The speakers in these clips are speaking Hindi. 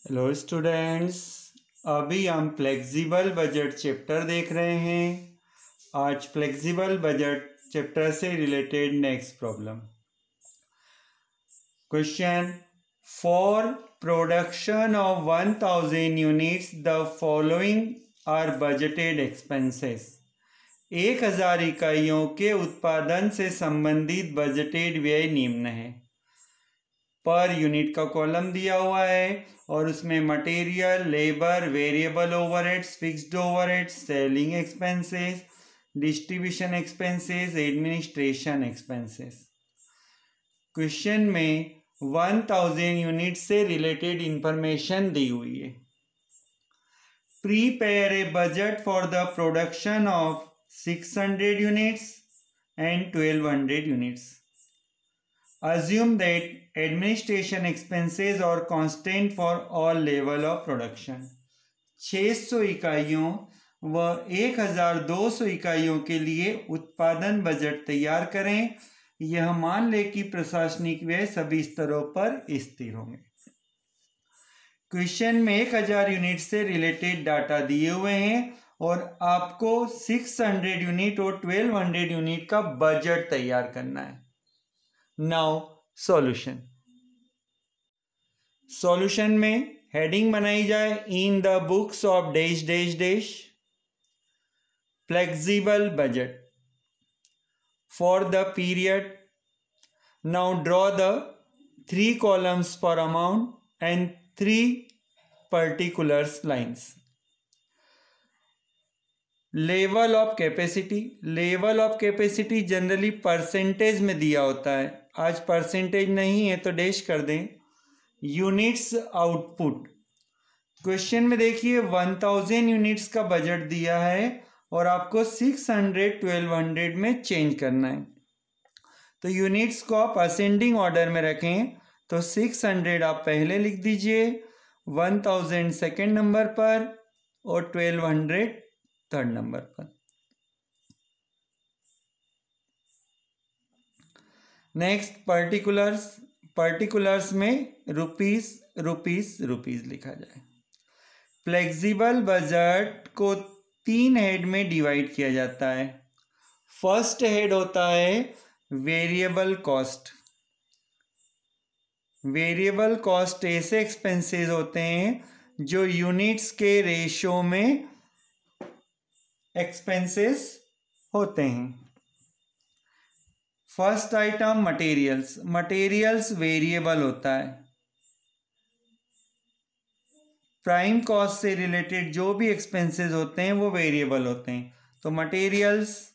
Hello students. अभी हम फ्लेक्सिबल बजट चैप्टर देख रहे हैं। आज फ्लेक्सिबल बजट चैप्टर से related next problem. Question, for production of 1000 units the following are budgeted expenses. 1000 इकाइयों के उत्पादन से संबंधित बजटेड व्यय निम्न है। पर यूनिट का कॉलम दिया हुआ है और उसमें material, labour, variable overheads, fixed overheads, selling expenses, distribution expenses, administration expenses. Question में 1000 यूनिट से रिलेटेड इंफॉर्मेशन दी हुई है। Prepare A budget for the production of 600 units and 1200 units. Assume that administration expenses are constant for all level of production. 600 इकाइयों व 1200 इकाइयों के लिए उत्पादन बजट तैयार करें। यह मान ले कि प्रशासनिक व्यय सभी स्तरों पर स्थिर होंगे। क्वेश्चन में 1000 यूनिट से रिलेटेड डाटा दिए हुए हैं और आपको 600 यूनिट और 1200 यूनिट का बजट तैयार करना है। नाउ सॉल्यूशन में हेडिंग बनाई जाए, in the books of dash dash dash flexible budget for the period. Now draw the 3 columns for amount and 3 particulars lines. Level of capacity. Level of capacity generally percentage में दिया होता है, आज परसेंटेज नहीं है तो डैश कर दें. Units output. क्वेश्चन में देखिए 1000 यूनिट्स का बजट दिया है और आपको 600 1200 में चेंज करना है, तो यूनिट्स को आप असेंडिंग ऑर्डर में रखें. तो 600 आप पहले लिख दीजिए, 1000 सेकेंड नंबर पर और 1200 थर्ड नंबर पर. Next particulars. पर्टिकुलर्स में रुपीस रुपीस रुपीस लिखा जाए. फ्लेक्सिबल बजट को 3 हेड में डिवाइड किया जाता है. फर्स्ट हेड होता है वेरिएबल कॉस्ट. वेरिएबल कॉस्ट ऐसे एक्सपेंसेस होते हैं जो यूनिट्स के रेशो में एक्सपेंसेस होते हैं. First item materials. Materials variable होता है. प्राइम कॉस्ट से रिलेटेड जो भी एक्सपेंसेस होते हैं वो वेरिएबल होते हैं. तो materials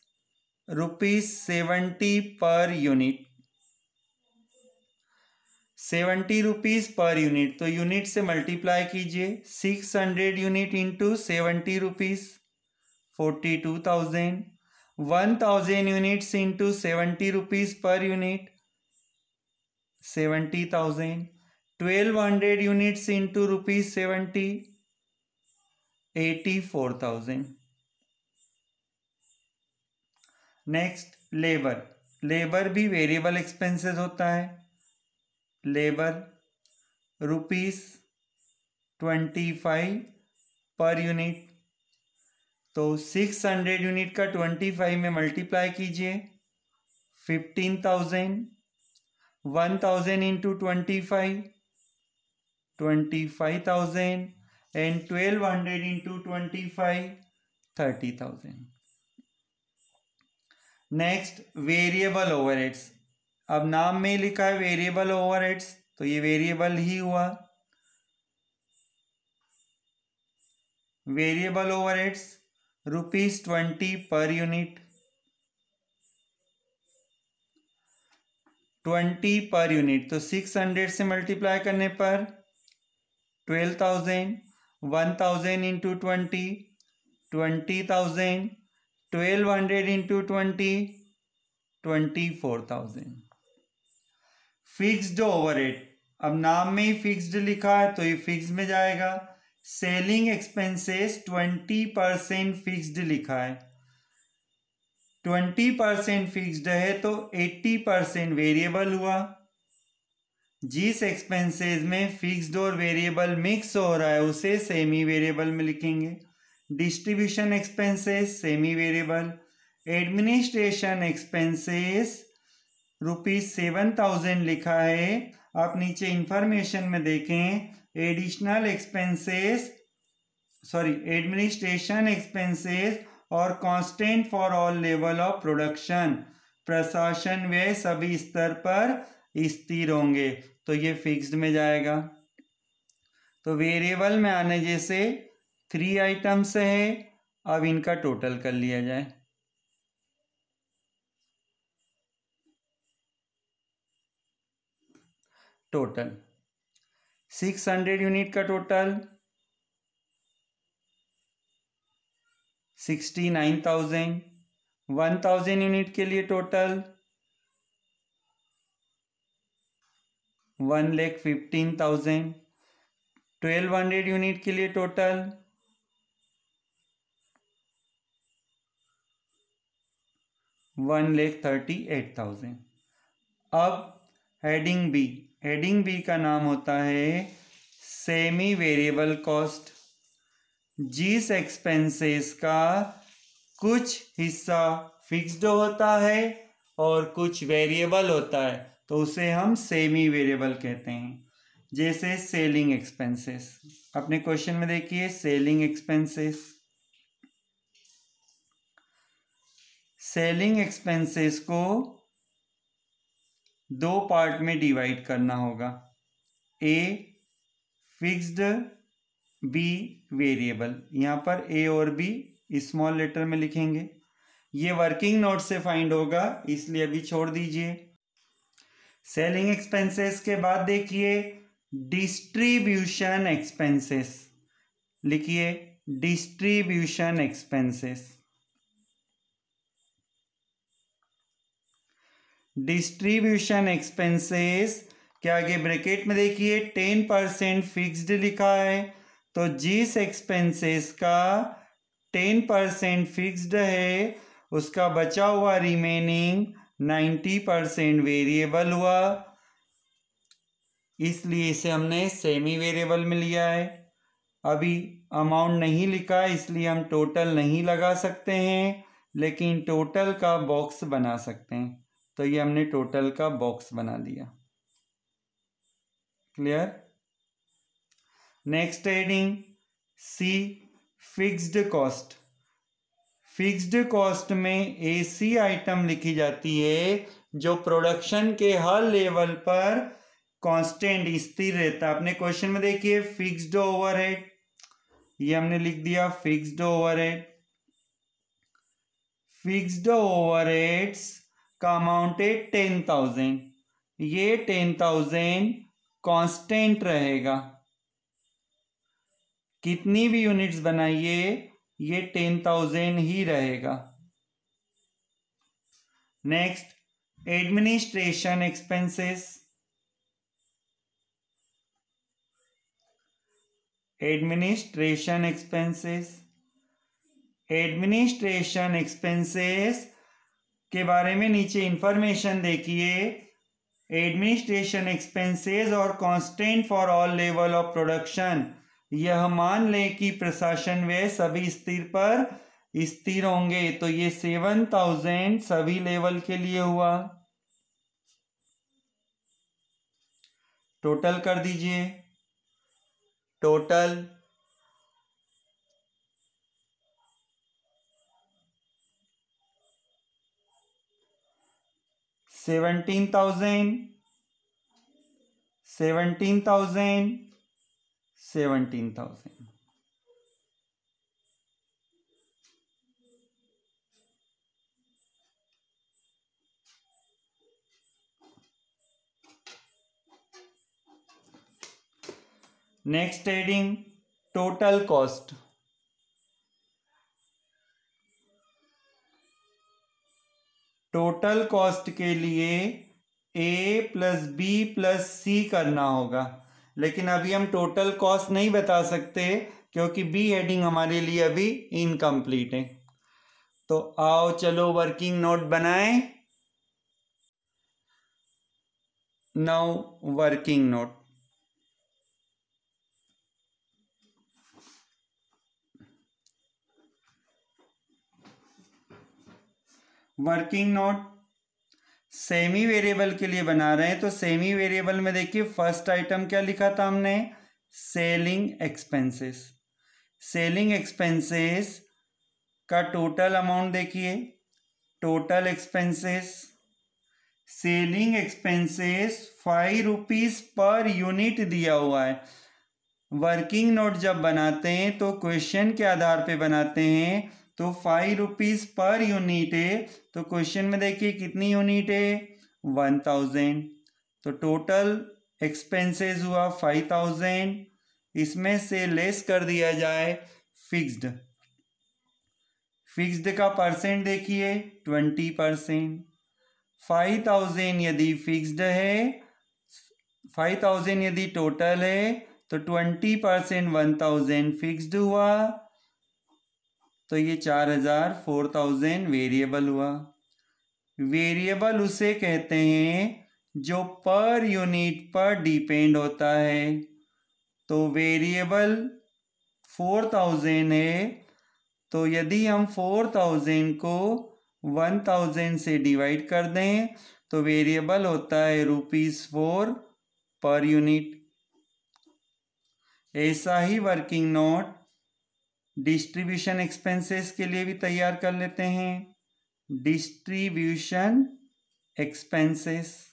₹70 per unit. 70 rupees per unit, तो यूनिट से मल्टीप्लाई कीजिए. 600 unit into 70 rupees 42,000. 1000 units into 70 rupees per unit 70,000. 1200 units into ₹70 84,000. Next labour. Labour भी वेरिएबल एक्सपेंसेस होता है. लेबर ₹25 पर यूनिट, तो 600 यूनिट का 25 में मल्टीप्लाई कीजिए. 15,000. 1000 into 25 25,000 and 1200 into 25 30,000. Next variable overheads. अब नाम में लिखा है वेरिएबल ओवरहेड्स, तो ये वेरिएबल ही हुआ. Variable overheads ₹20 per unit. 20 per unit, तो 600 से मल्टीप्लाई करने पर 12,000. 1000 इंटू 20 20,000. 1200 इंटू 20 24,000. Fixed overhead. अब नाम में ही फिक्स्ड लिखा है तो ये फिक्स में जाएगा. सेलिंग एक्सपेंसेस 20% फिक्स्ड लिखा है. 20% फिक्स्ड है तो 80% वेरिएबल हुआ. जिस एक्सपेंसेस में फिक्स्ड और वेरिएबल मिक्स हो रहा है उसे सेमी वेरिएबल में लिखेंगे। Distribution expenses semi variable. Administration expenses ₹7,000 लिखा है। आप नीचे इंफॉर्मेशन में देखें एडिशनल एक्सपेंसेस एडमिनिस्ट्रेशन एक्सपेंसेस और constant for all level of production, प्रशासन व्यय सभी स्तर पर स्थिर होंगे, तो ये फिक्स्ड में जाएगा। तो वेरिएबल में आने जैसे 3 आइटम्स है, अब इनका टोटल कर लिया जाए। टोटल 600 यूनिट का टोटल 69,000। 1,000 यूनिट के लिए टोटल 1,15,000। 1,200 यूनिट के लिए टोटल 1,38,000। अब हेडिंग बी का नाम होता है सेमी वेरिएबल कॉस्ट। जिस एक्सपेंसेस का कुछ हिस्सा फिक्स्ड होता है और कुछ वेरिएबल होता है तो उसे हम सेमी वेरिएबल कहते हैं। जैसे सेलिंग एक्सपेंसेस, अपने क्वेश्चन में देखिए सेलिंग एक्सपेंसेस। सेलिंग एक्सपेंसेस को 2 पार्ट में डिवाइड करना होगा, ए फिक्स्ड, बी वेरिएबल। यहाँ पर ए और बी स्मॉल लेटर में लिखेंगे। ये वर्किंग नोट से फाइंड होगा, इसलिए अभी छोड़ दीजिए। सेलिंग एक्सपेंसेस के बाद देखिए डिस्ट्रीब्यूशन एक्सपेंसेस, लिखिए डिस्ट्रीब्यूशन एक्सपेंसेस। डिस्ट्रीब्यूशन एक्सपेंसेस के आगे ब्रैकेट में देखिए 10% फिक्स्ड लिखा है, तो जिस एक्सपेंसेस का 10% फिक्स्ड है उसका बचा हुआ रिमेनिंग 90% वेरिएबल हुआ, इसलिए इसे हमने सेमी वेरिएबल में लिया है। अभी अमाउंट नहीं लिखा इसलिए हम टोटल नहीं लगा सकते हैं, लेकिन टोटल का बॉक्स बना सकते हैं, तो ये हमने टोटल का बॉक्स बना दिया। क्लियर। नेक्स्ट हेडिंग सी फिक्स्ड कॉस्ट। फिक्स्ड कॉस्ट में ऐसी आइटम लिखी जाती है जो प्रोडक्शन के हर लेवल पर कांस्टेंट स्थिर रहता है। अपने क्वेश्चन में देखिए फिक्स्ड ओवरहेड, ये हमने लिख दिया फिक्स्ड ओवरहेड। फिक्स्ड ओवरहेड्स का अमाउंट है 10,000। ये 10,000 कांस्टेंट रहेगा, कितनी भी यूनिट्स बनाइए ये 10,000 ही रहेगा। Next administration expenses. Administration expenses administration expenses के बारे में नीचे इंफॉर्मेशन देखिए। एडमिनिस्ट्रेशन एक्सपेंसेस और constant for all level of production, यह मान लें कि प्रशासन व्यय सभी स्तर पर स्थिर होंगे, तो ये 7,000 सभी लेवल के लिए हुआ। टोटल कर दीजिए। Total 17,000 17,000 17,000। Next heading total cost. Total cost के लिए ए प्लस बी प्लस सी करना होगा, लेकिन अभी हम टोटल कॉस्ट नहीं बता सकते क्योंकि बी हेडिंग हमारे लिए अभी इनकम्प्लीट है। तो आओ चलो वर्किंग नोट बनाएं। Now working note. Working note semi variable के लिए बना रहे हैं, तो सेमी वेरिएबल में देखिए फर्स्ट आइटम क्या लिखा था हमने, सेलिंग एक्सपेंसेस। सेलिंग एक्सपेंसेस का टोटल अमाउंट देखिए, total expenses, selling expenses 5 rupees per unit दिया हुआ है। वर्किंग नोट जब बनाते हैं तो क्वेश्चन के आधार पे बनाते हैं, तो 5 रुपीज पर यूनिट है, तो क्वेश्चन में देखिए कितनी यूनिट है, 1000। तो टोटल एक्सपेंसेस हुआ 5000, इसमें से लेस कर दिया जाए फिक्स्ड। फिक्स्ड का परसेंट देखिए 20%। 5000 यदि फिक्स्ड है, 5000 यदि टोटल है, तो 20% 1000 फिक्स्ड हुआ, तो ये 4000 4000 वेरिएबल हुआ। वेरिएबल उसे कहते हैं जो पर यूनिट पर डिपेंड होता है। तो वेरिएबल 4000 है, तो यदि हम 4000 को 1000 से डिवाइड कर दें तो वेरिएबल होता है ₹4 पर यूनिट। ऐसा ही वर्किंग नोट डिस्ट्रीब्यूशन एक्सपेंसेस के लिए भी तैयार कर लेते हैं। डिस्ट्रीब्यूशन एक्सपेंसेस,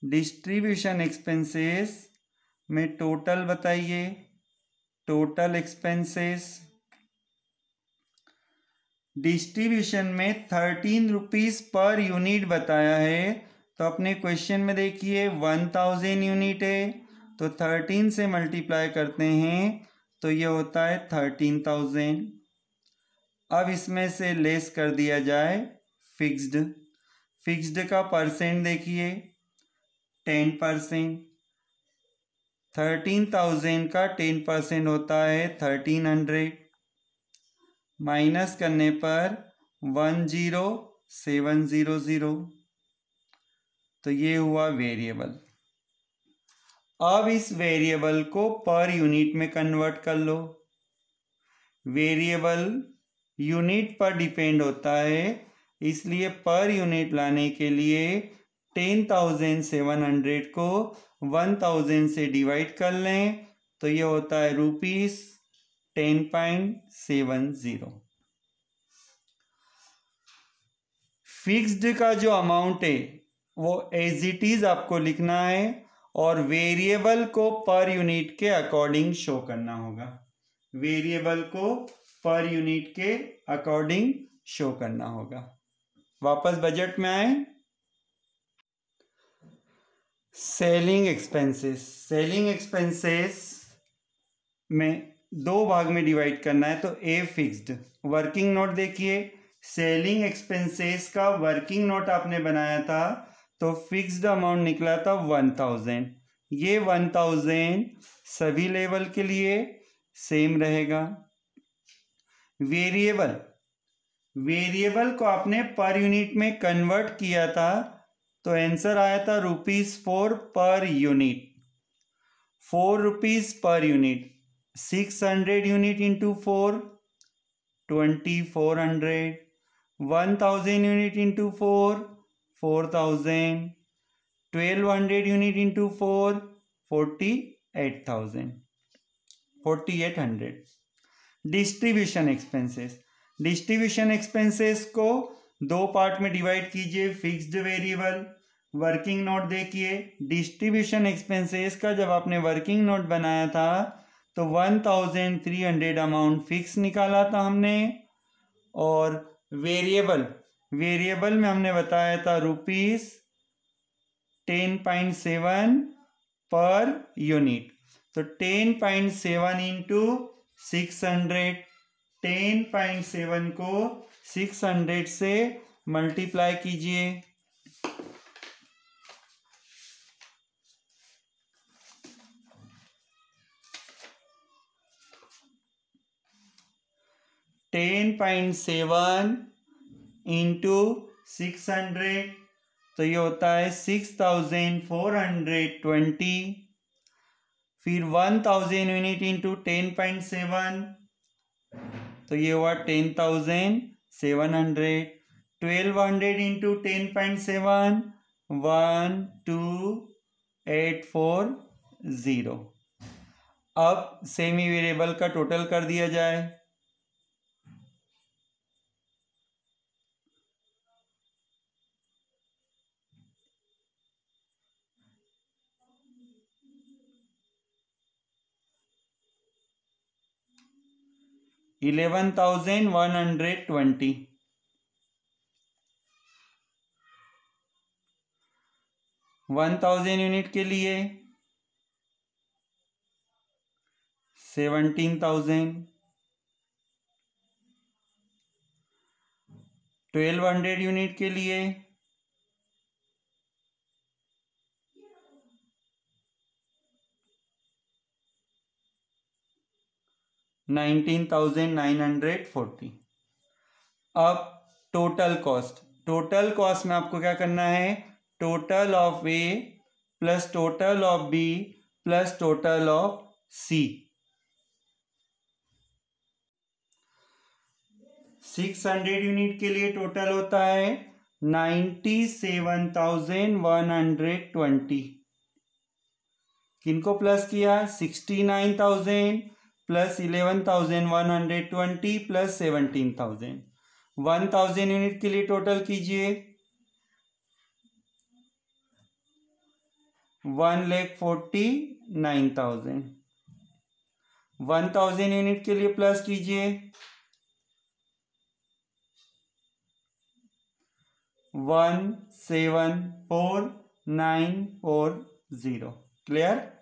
डिस्ट्रीब्यूशन एक्सपेंसेस में टोटल बताइए, टोटल एक्सपेंसेस डिस्ट्रीब्यूशन में 13 रुपीज पर यूनिट बताया है, तो अपने क्वेश्चन में देखिए 1000 यूनिट है, तो 13 से मल्टीप्लाई करते हैं तो ये होता है 13000। अब इसमें से लेस कर दिया जाए फिक्स्ड। फिक्स्ड का परसेंट देखिए 10%। 13000 का 10% होता है 1300, माइनस करने पर 10700, तो ये हुआ वेरिएबल। अब इस वेरिएबल को पर यूनिट में कन्वर्ट कर लो। वेरिएबल यूनिट पर डिपेंड होता है, इसलिए पर यूनिट लाने के लिए 10700 को 1000 से डिवाइड कर लें, तो ये होता है ₹10.70। फिक्स्ड का जो अमाउंट है वो एज इट इज आपको लिखना है और वेरिएबल को पर यूनिट के अकॉर्डिंग शो करना होगा। वेरिएबल को पर यूनिट के अकॉर्डिंग शो करना होगा। वापस बजट में आए। सेलिंग एक्सपेंसेस, सेलिंग एक्सपेंसेस में दो भाग में डिवाइड करना है, तो ए फिक्स्ड। वर्किंग नोट देखिए, सेलिंग एक्सपेंसेस का वर्किंग नोट आपने बनाया था तो फिक्स्ड अमाउंट निकला था 1000। ये 1000 सभी लेवल के लिए सेम रहेगा। वेरिएबल, वेरिएबल को आपने पर यूनिट में कन्वर्ट किया था, तो आंसर आया था ₹4 per unit. 4 rupees per unit, 600 unit into 4 2400, 1000 unit into 4 4000, 1200 unit into 4 48,000 4800। Distribution expenses, distribution expenses को दो पार्ट में डिवाइड कीजिए, फिक्स्ड वेरिएबल। वर्किंग नोट देखिए, डिस्ट्रीब्यूशन एक्सपेंसेस का जब आपने वर्किंग नोट बनाया था तो 1300 अमाउंट फिक्स निकाला था हमने, और वेरिएबल, वेरिएबल में हमने बताया था ₹10.7 पर यूनिट। तो 10.7 इंटू 600, 10.7 को 600 से मल्टीप्लाई कीजिए, $10.7 इंटू 600, तो ये होता है 6420। फिर 1000 यूनिट इंटू 10.7, तो ये हुआ 10,700। 1200 इंटू 10.7, 12840। अब सेमी वेरिएबल का टोटल कर दिया जाए। $11,120। 1000 यूनिट के लिए 17,000। 1200 यूनिट के लिए 19,940। अब टोटल कॉस्ट में आपको क्या करना है? Total of A plus total of B plus total of C. 600 unit के लिए टोटल होता है 97,120। किनको प्लस किया? 69,000 प्लस 11,120 प्लस 17,000। 1000 यूनिट के लिए टोटल कीजिए 1,49,000। 1000 यूनिट के लिए प्लस कीजिए 174,940। क्लियर?